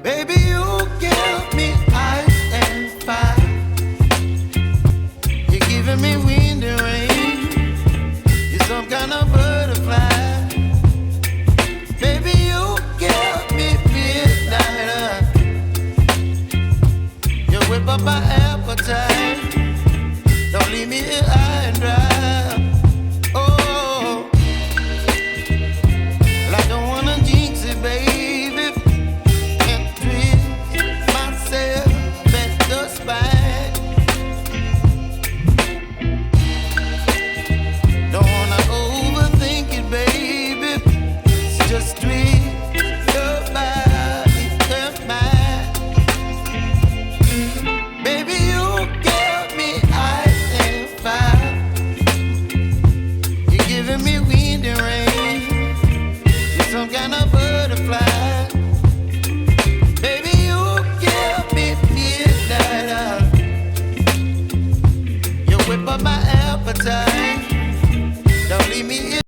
Baby, you give me ice and fire. You're giving me wind and rain. You're some kind of butterfly. Baby, you give me midnight. You whip up my appetite. Don't leave me here high and dry. Oh, well, I don't wanna jinx it, baby. Can't twist myself at the spine. Don't wanna overthink it, baby. It's just twist your body and mine. Baby, you give me ice and fire. You're giving me wind and rain. You're some kind of butterfly. Baby, you give me midnight. You whip up my appetite. Don't leave me here.